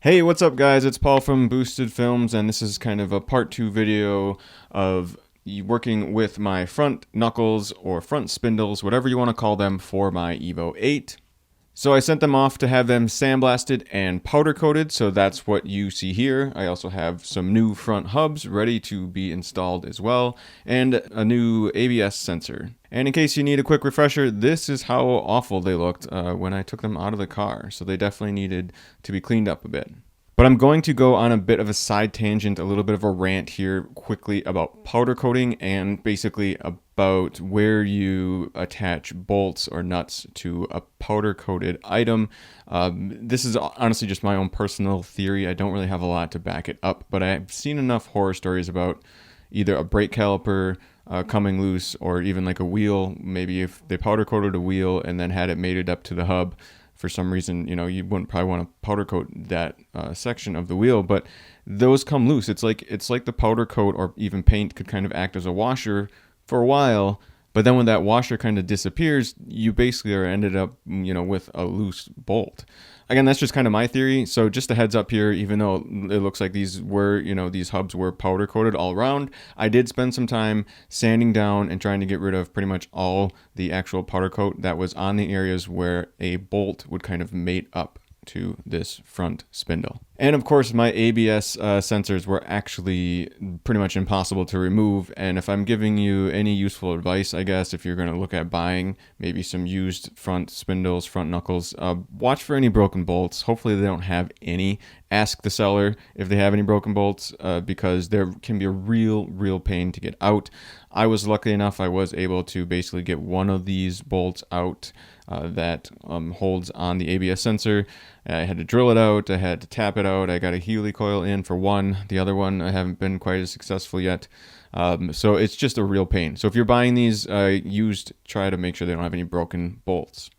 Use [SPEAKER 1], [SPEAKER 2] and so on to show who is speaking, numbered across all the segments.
[SPEAKER 1] Hey, what's up guys? It's Paul from Boosted Films, and this is kind of a part 2 video of working with my front knuckles or front spindles, whatever you want to call them, for my EVO 8. So I sent them off to have them sandblasted and powder coated, so that's what you see here. I also have some new front hubs ready to be installed as well, and a new ABS sensor. And in case you need a quick refresher, this is how awful they looked when I took them out of the car, so they definitely needed to be cleaned up a bit. But I'm going to go on a bit of a side tangent, a little bit of a rant here quickly about powder coating and basically about where you attach bolts or nuts to a powder coated item. This is honestly just my own personal theory. I don't really have a lot to back it up, but I've seen enough horror stories about either a brake caliper coming loose or even like a wheel. Maybe if they powder coated a wheel and then had it mated up to the hub. For some reason, you know, you wouldn't probably want to powder coat that section of the wheel, but those come loose. It's like the powder coat or even paint could kind of act as a washer for a while, but then when that washer kind of disappears, you basically are ended up, you know, with a loose bolt. Again, that's just kind of my theory. So just a heads up here, even though it looks like these were, you know, these hubs were powder coated all around, I did spend some time sanding down and trying to get rid of pretty much all the actual powder coat that was on the areas where a bolt would kind of mate up to this front spindle. And of course my ABS sensors were actually pretty much impossible to remove, and if I'm giving you any useful advice, I guess, if you're going to look at buying maybe some used front spindles, front knuckles, watch for any broken bolts. Hopefully they don't have any. Ask the seller if they have any broken bolts, because there can be a real pain to get out. I was lucky enough I was able to basically get one of these bolts out that holds on the ABS sensor. I had to drill it out, I had to tap it out, I got a Healy coil in for one. The other one I haven't been quite as successful yet. So it's just a real pain. So if you're buying these used, try to make sure they don't have any broken bolts.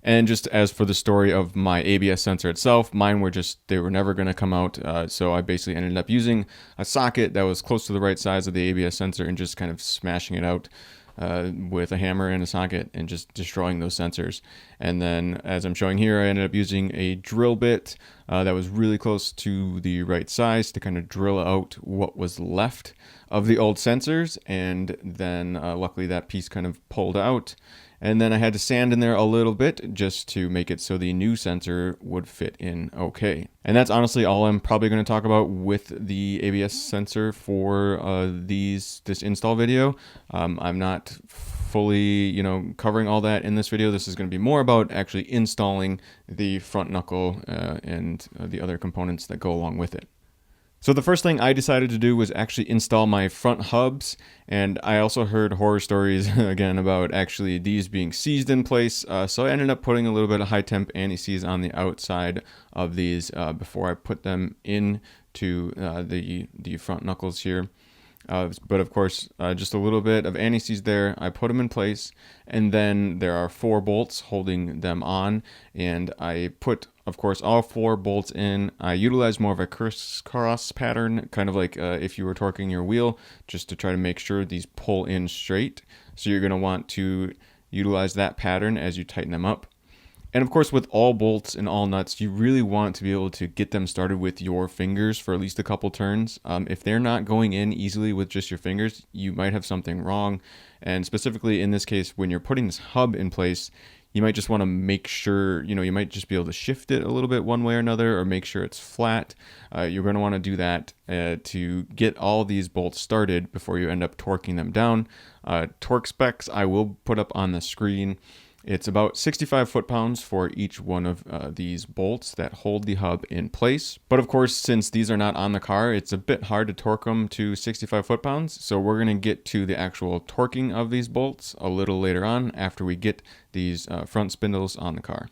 [SPEAKER 1] And just as for the story of my ABS sensor itself, mine were they were never going to come out. So I basically ended up using a socket that was close to the right size of the ABS sensor and just kind of smashing it out with a hammer and a socket and just destroying those sensors. And then, as I'm showing here, I ended up using a drill bit that was really close to the right size to kind of drill out what was left of the old sensors. And then luckily that piece kind of pulled out. And then I had to sand in there a little bit just to make it so the new sensor would fit in okay. And that's honestly all I'm probably going to talk about with the ABS sensor for this install video. I'm not fully, you know, covering all that in this video. This is going to be more about actually installing the front knuckle and the other components that go along with it. So the first thing I decided to do was actually install my front hubs, and I also heard horror stories again about actually these being seized in place, so I ended up putting a little bit of high temp anti-seize on the outside of these before I put them into the front knuckles here. But of course, just a little bit of anti-seize there. I put them in place, and then there are 4 bolts holding them on, and I put, of course, all 4 bolts in. I utilized more of a crisscross pattern, kind of like if you were torquing your wheel, just to try to make sure these pull in straight. So you're going to want to utilize that pattern as you tighten them up. And of course, with all bolts and all nuts, you really want to be able to get them started with your fingers for at least a couple turns. If they're not going in easily with just your fingers, you might have something wrong. And specifically in this case, when you're putting this hub in place, you might just want to make sure, you know, you might just be able to shift it a little bit one way or another, or make sure it's flat. You're going to want to do that to get all these bolts started before you end up torquing them down. Torque specs I will put up on the screen. It's about 65 foot-pounds for each one of these bolts that hold the hub in place. But of course, since these are not on the car, it's a bit hard to torque them to 65 foot-pounds. So we're going to get to the actual torquing of these bolts a little later on after we get these front spindles on the car.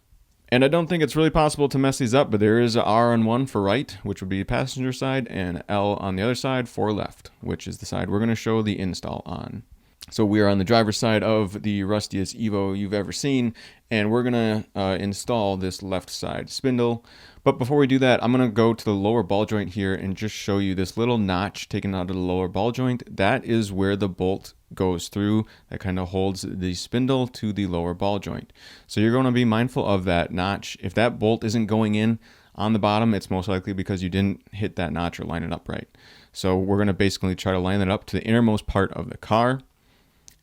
[SPEAKER 1] And I don't think it's really possible to mess these up, but there is a R on one for right, which would be passenger side, and L on the other side for left, which is the side we're going to show the install on. So we are on the driver's side of the rustiest EVO you've ever seen, and we're going to install this left side spindle. But before we do that, I'm going to go to the lower ball joint here and just show you this little notch taken out of the lower ball joint. That is where the bolt goes through. That kind of holds the spindle to the lower ball joint. So you're going to be mindful of that notch. If that bolt isn't going in, on the bottom, it's most likely because you didn't hit that notch or line it up right. So we're going to basically try to line it up to the innermost part of the car.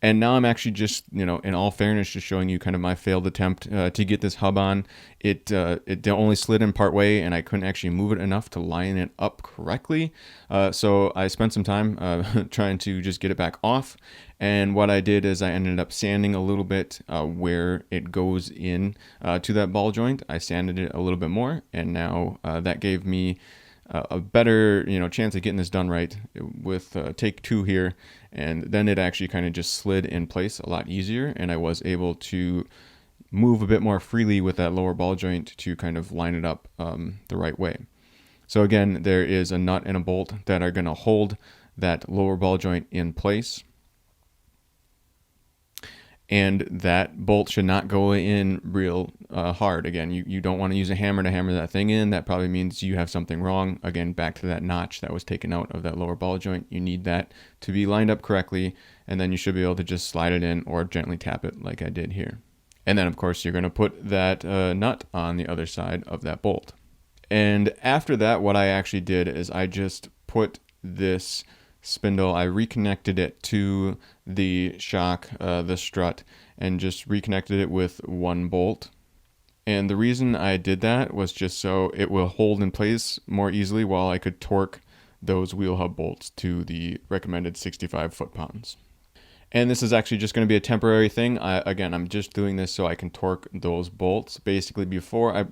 [SPEAKER 1] And now I'm actually just, in all fairness, just showing you kind of my failed attempt to get this hub on. It only slid in part way, and I couldn't actually move it enough to line it up correctly. So I spent some time trying to just get it back off. And what I did is I ended up sanding a little bit where it goes in to that ball joint. I sanded it a little bit more, and now that gave me a better chance of getting this done right with take 2 here, and then it actually kind of just slid in place a lot easier, and I was able to move a bit more freely with that lower ball joint to kind of line it up the right way. So again, there is a nut and a bolt that are going to hold that lower ball joint in place. And that bolt should not go in real hard. Again, you don't want to use a hammer to hammer that thing in. That probably means you have something wrong. Again, back to that notch that was taken out of that lower ball joint. You need that to be lined up correctly, and then you should be able to just slide it in or gently tap it like I did here. And then, of course, you're going to put that nut on the other side of that bolt. And after that, what I actually did is I just put this spindle, I reconnected it to the shock, the strut, and just reconnected it with 1 bolt. And the reason I did that was just so it will hold in place more easily while I could torque those wheel hub bolts to the recommended 65 foot-pounds. And this is actually just going to be a temporary thing. Again, I'm just doing this so I can torque those bolts basically before I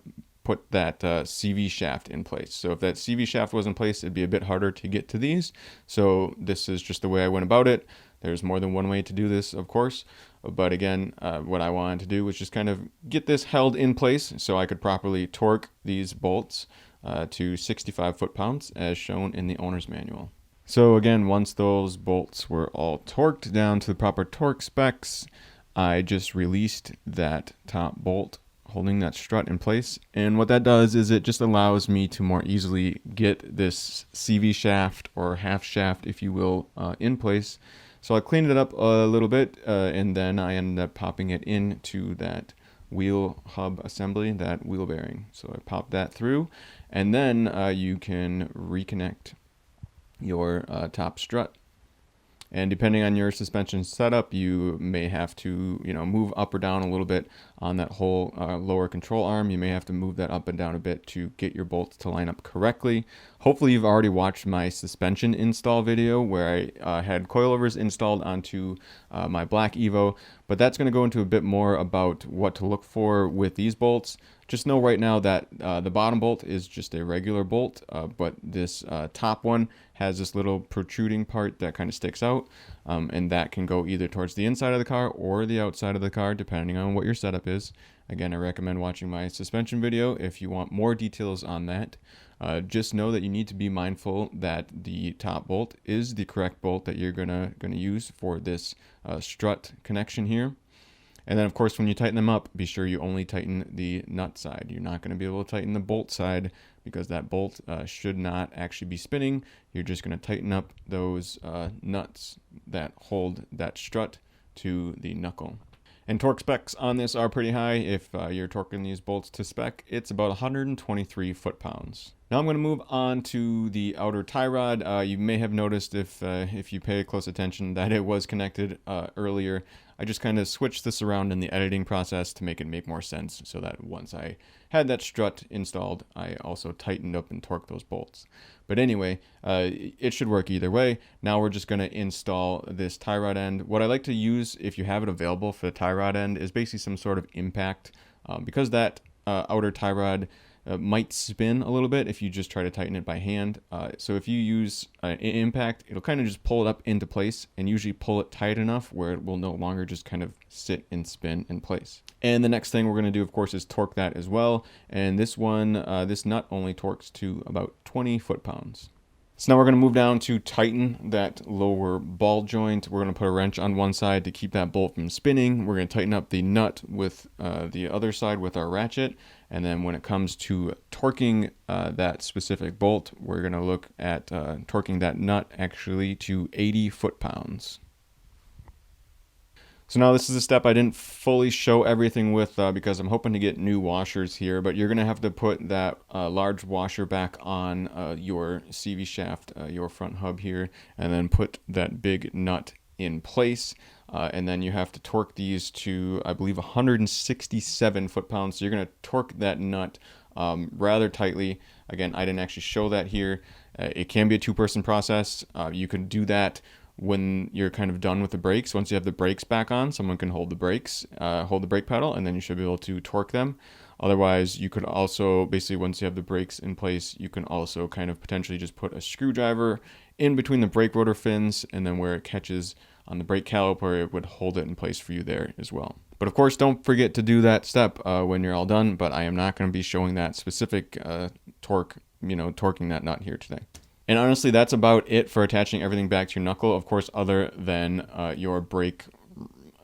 [SPEAKER 1] put that CV shaft in place. So if that CV shaft was in place, it'd be a bit harder to get to these. So this is just the way I went about it. There's more than one way to do this, of course. But again, what I wanted to do was just kind of get this held in place so I could properly torque these bolts to 65 foot-pounds as shown in the owner's manual. So again, once those bolts were all torqued down to the proper torque specs, I just released that top bolt holding that strut in place. And what that does is it just allows me to more easily get this CV shaft or half shaft, if you will, in place. So I cleaned it up a little bit and then I ended up popping it into that wheel hub assembly, that wheel bearing. So I popped that through, and then you can reconnect your top strut. And depending on your suspension setup, you may have to, move up or down a little bit on that whole lower control arm. You may have to move that up and down a bit to get your bolts to line up correctly. Hopefully you've already watched my suspension install video where I had coilovers installed onto my black EVO, but that's going to go into a bit more about what to look for with these bolts. Just know right now that the bottom bolt is just a regular bolt, but this top one has this little protruding part that kind of sticks out, and that can go either towards the inside of the car or the outside of the car, depending on what your setup is. Again, I recommend watching my suspension video if you want more details on that. Just know that you need to be mindful that the top bolt is the correct bolt that you're gonna use for this strut connection here. And then, of course, when you tighten them up, be sure you only tighten the nut side. You're not going to be able to tighten the bolt side because that bolt should not actually be spinning. You're just going to tighten up those nuts that hold that strut to the knuckle. And torque specs on this are pretty high. If you're torquing these bolts to spec, it's about 123 foot-pounds. Now I'm going to move on to the outer tie rod. You may have noticed if you pay close attention that it was connected earlier. I just kind of switched this around in the editing process to make it make more sense, so that once I had that strut installed, I also tightened up and torqued those bolts. But anyway, it should work either way. Now we're just going to install this tie rod end. What I like to use, if you have it available for the tie rod end, is basically some sort of impact, because that outer tie rod might spin a little bit if you just try to tighten it by hand. So if you use impact, it'll kind of just pull it up into place and usually pull it tight enough where it will no longer just kind of sit and spin in place. And the next thing we're going to do, of course, is torque that as well. And this one, this nut only torques to about 20 foot-pounds. So now we're going to move down to tighten that lower ball joint. We're going to put a wrench on one side to keep that bolt from spinning. We're going to tighten up the nut with the other side with our ratchet. And then when it comes to torquing that specific bolt, we're going to look at torquing that nut actually to 80 foot-pounds. So now this is a step I didn't fully show everything with because I'm hoping to get new washers here, but you're going to have to put that large washer back on your CV shaft, your front hub here, and then put that big nut in place. And then you have to torque these to, I believe, 167 foot-pounds. So you're going to torque that nut rather tightly. Again, I didn't actually show that here. It can be a two-person process. You can do that when you're kind of done with the brakes. Once you have the brakes back on, someone can hold the brakes, hold the brake pedal, and then you should be able to torque them. Otherwise, you could also, basically once you have the brakes in place, you can also kind of potentially just put a screwdriver in between the brake rotor fins, and then where it catches on the brake caliper, it would hold it in place for you there as well. But of course, don't forget to do that step when you're all done, but I am not going to be showing that specific torquing that nut here today. And honestly, that's about it for attaching everything back to your knuckle, of course, other than your brake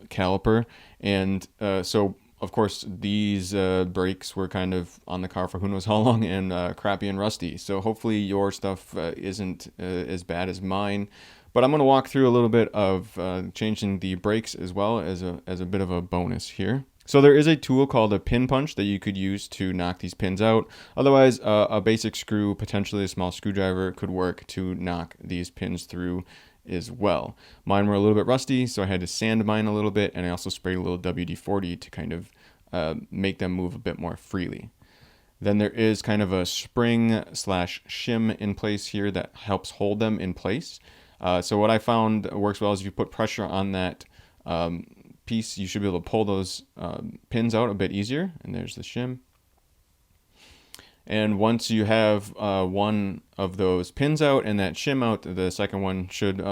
[SPEAKER 1] caliper. And so, of course, these brakes were kind of on the car for who knows how long and crappy and rusty. So hopefully your stuff isn't as bad as mine. But I'm going to walk through a little bit of changing the brakes as well as a bit of a bonus here. So there is a tool called a pin punch that you could use to knock these pins out. Otherwise, a basic screw, potentially a small screwdriver, could work to knock these pins through as well. Mine were a little bit rusty, so I had to sand mine a little bit, and I also sprayed a little WD-40 to kind of make them move a bit more freely. Then there is kind of a spring / shim in place here that helps hold them in place. So what I found works well is if you put pressure on that piece, you should be able to pull those pins out a bit easier. And there's the shim. And once you have one of those pins out and that shim out, the second one should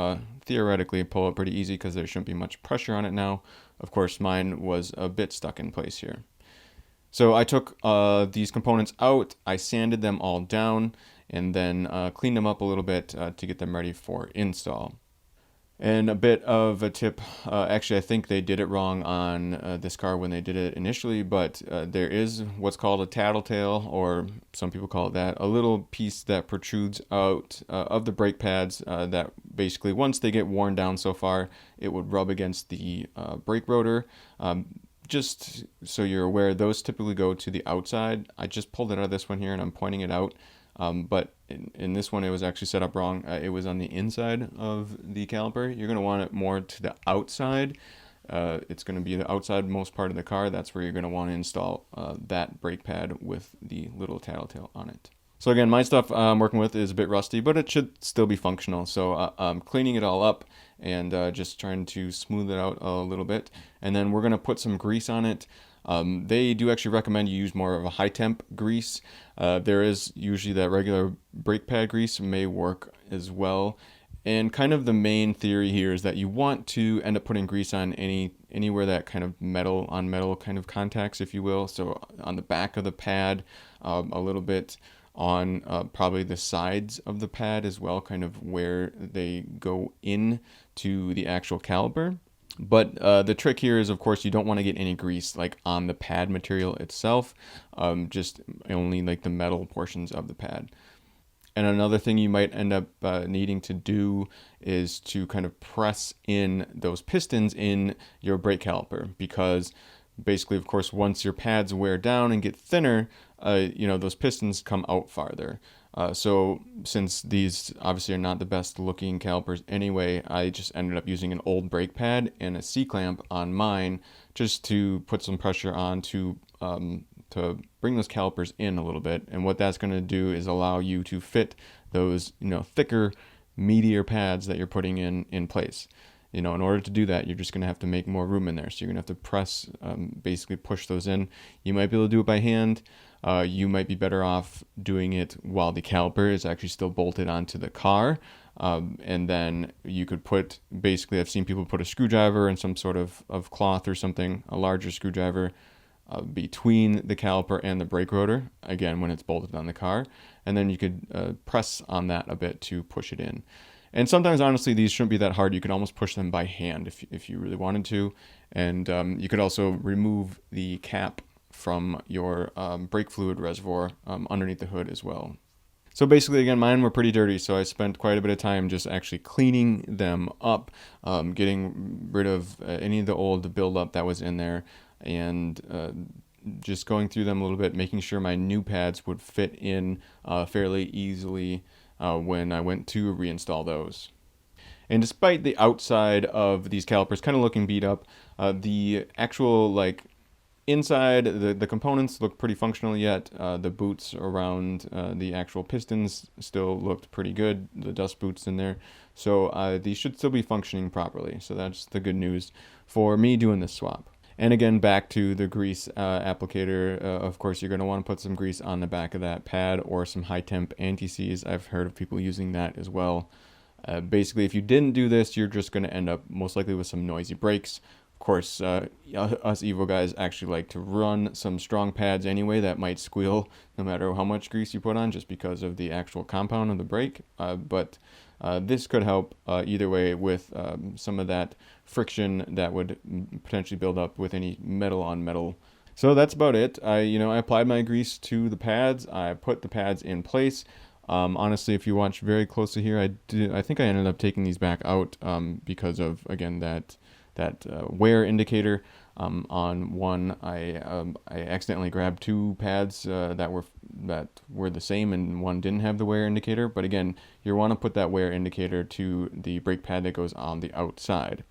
[SPEAKER 1] theoretically pull it pretty easy because there shouldn't be much pressure on it now. Of course, mine was a bit stuck in place here. So I took these components out, I sanded them all down, and then cleaned them up a little bit to get them ready for install. And a bit of a tip, actually I think they did it wrong on this car when they did it initially, but there is what's called a tattletale, or some people call it that, a little piece that protrudes out of the brake pads that basically once they get worn down so far, it would rub against the brake rotor. Just so you're aware, those typically go to the outside. I just pulled it out of this one here and I'm pointing it out. But in this one, it was actually set up wrong. It was on the inside of the caliper. You're going to want it more to the outside. It's going to be the outside most part of the car. That's where you're going to want to install that brake pad with the little tattletale on it. So again, my stuff I'm working with is a bit rusty, but it should still be functional. So I'm cleaning it all up and just trying to smooth it out a little bit. And then we're going to put some grease on it. They do actually recommend you use more of a high temp grease. There is usually that regular brake pad grease may work as well. And kind of the main theory here is that you want to end up putting grease on anywhere that kind of metal on metal kind of contacts, if you will. So on the back of the pad, a little bit on probably the sides of the pad as well, kind of where they go in to the actual caliper. But the trick here is, of course, you don't want to get any grease like on the pad material itself, just only like the metal portions of the pad. And another thing you might end up needing to do is to kind of press in those pistons in your brake caliper, because basically, of course, once your pads wear down and get thinner, those pistons come out farther. So since these obviously are not the best looking calipers anyway, I just ended up using an old brake pad and a C-clamp on mine just to put some pressure on to bring those calipers in a little bit. And what that's going to do is allow you to fit those, thicker, meatier pads that you're putting in place. In order to do that, you're just going to have to make more room in there. So you're going to have to press, basically push those in. You might be able to do it by hand. You might be better off doing it while the caliper is actually still bolted onto the car. And then you could put, basically, I've seen people put a screwdriver and some sort of cloth or something, a larger screwdriver, between the caliper and the brake rotor, again, when it's bolted on the car. And then you could press on that a bit to push it in. And sometimes, honestly, these shouldn't be that hard. You can almost push them by hand if you really wanted to. And you could also remove the cap from your brake fluid reservoir underneath the hood as well. So basically, again, mine were pretty dirty, so I spent quite a bit of time just actually cleaning them up, getting rid of any of the old buildup that was in there, and just going through them a little bit, making sure my new pads would fit in fairly easily when I went to reinstall those. And despite the outside of these calipers kind of looking beat up, the actual inside, the components look pretty functional yet. The boots around the actual pistons still looked pretty good, the dust boots in there. So these should still be functioning properly. So that's the good news for me doing this swap. And again, back to the grease applicator. Of course, you're going to want to put some grease on the back of that pad or some high temp anti-seize. I've heard of people using that as well. Basically, if you didn't do this, you're just going to end up most likely with some noisy brakes. Of course, us EVO guys actually like to run some strong pads anyway that might squeal no matter how much grease you put on, just because of the actual compound of the brake. But this could help either way with some of that friction that would potentially build up with any metal on metal. So that's about it. I applied my grease to the pads. I put the pads in place. Honestly, if you watch very closely here, I think I ended up taking these back out because of, again, that wear indicator. On one, I accidentally grabbed two pads that were the same, and one didn't have the wear indicator. But again, you want to put that wear indicator to the brake pad that goes on the outside.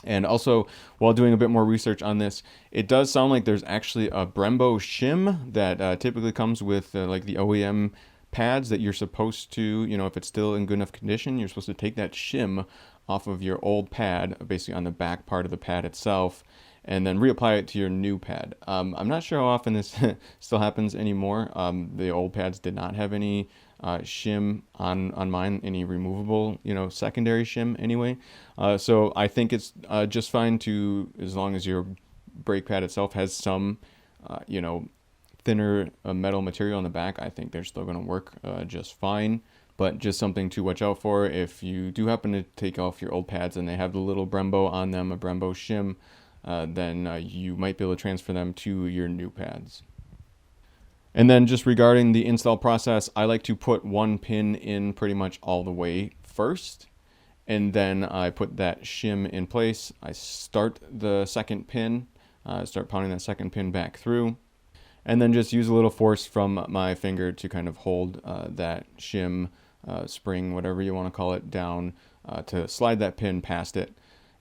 [SPEAKER 1] And also, while doing a bit more research on this, it does sound like there's actually a Brembo shim that typically comes with like the OEM pads that you're supposed to, if it's still in good enough condition, you're supposed to take that shim off of your old pad, basically on the back part of the pad itself, and then reapply it to your new pad. I'm not sure how often this still happens anymore. The old pads did not have any shim on mine, any removable, secondary shim anyway. So I think it's just fine as long as your brake pad itself has some, thinner metal material on the back. I think they're still going to work just fine. But just something to watch out for if you do happen to take off your old pads and they have the little Brembo on them, a Brembo shim, then you might be able to transfer them to your new pads. And then just regarding the install process, I like to put one pin in pretty much all the way first, and then I put that shim in place. I start the second pin, start pounding that second pin back through, and then just use a little force from my finger to kind of hold that shim spring, whatever you want to call it, down to slide that pin past it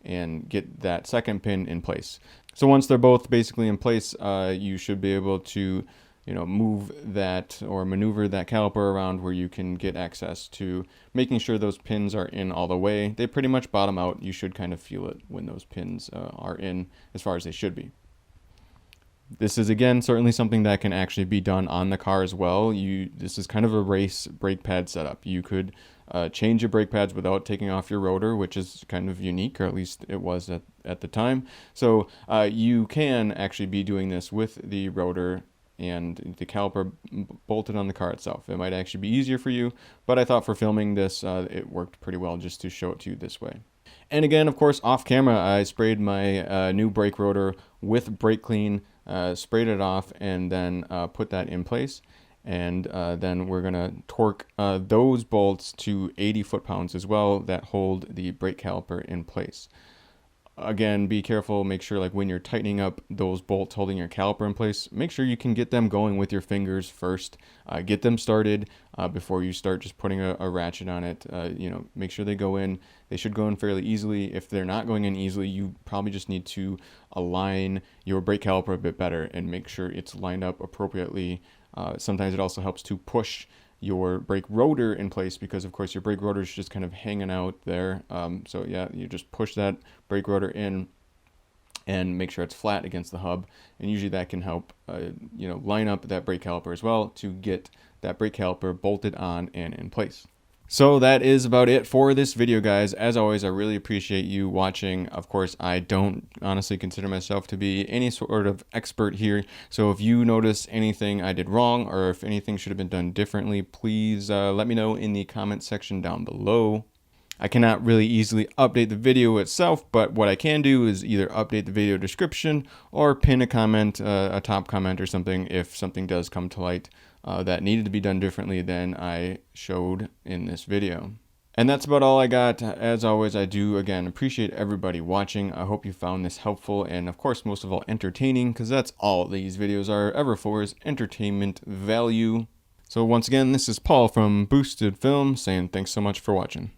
[SPEAKER 1] and get that second pin in place. So once they're both basically in place, you should be able to move that or maneuver that caliper around where you can get access to making sure those pins are in all the way. They pretty much bottom out. You should kind of feel it when those pins are in as far as they should be. This is, again, certainly something that can actually be done on the car as well. This is kind of a race brake pad setup. You could change your brake pads without taking off your rotor, which is kind of unique, or at least it was at the time. So you can actually be doing this with the rotor and the caliper bolted on the car itself. It might actually be easier for you, but I thought for filming this, it worked pretty well just to show it to you this way. And again, of course, off camera, I sprayed my new brake rotor with brake clean, sprayed it off, and then put that in place. And then we're going to torque those bolts to 80 foot-pounds as well that hold the brake caliper in place. Again, be careful, make sure when you're tightening up those bolts holding your caliper in place, make sure you can get them going with your fingers first. Get them started before you start just putting a ratchet on it. Make sure they go in. They should go in fairly easily. If they're not going in easily, you probably just need to align your brake caliper a bit better and make sure it's lined up appropriately. Sometimes it also helps to push your brake rotor in place because, of course, your brake rotor is just kind of hanging out there. So yeah, you just push that brake rotor in and make sure it's flat against the hub, and usually that can help line up that brake caliper as well to get that brake caliper bolted on and in place. So that is about it for this video, guys. As always, I really appreciate you watching. Of course, I don't honestly consider myself to be any sort of expert here. So if you notice anything I did wrong or if anything should have been done differently, please let me know in the comment section down below. I cannot really easily update the video itself, but what I can do is either update the video description or pin a comment, a top comment or something if something does come to light that needed to be done differently than I showed in this video. And that's about all I got. As always, I do, again, appreciate everybody watching. I hope you found this helpful and, of course, most of all, entertaining, because that's all these videos are ever for, is entertainment value. So once again, this is Paul from Boosted Film saying thanks so much for watching.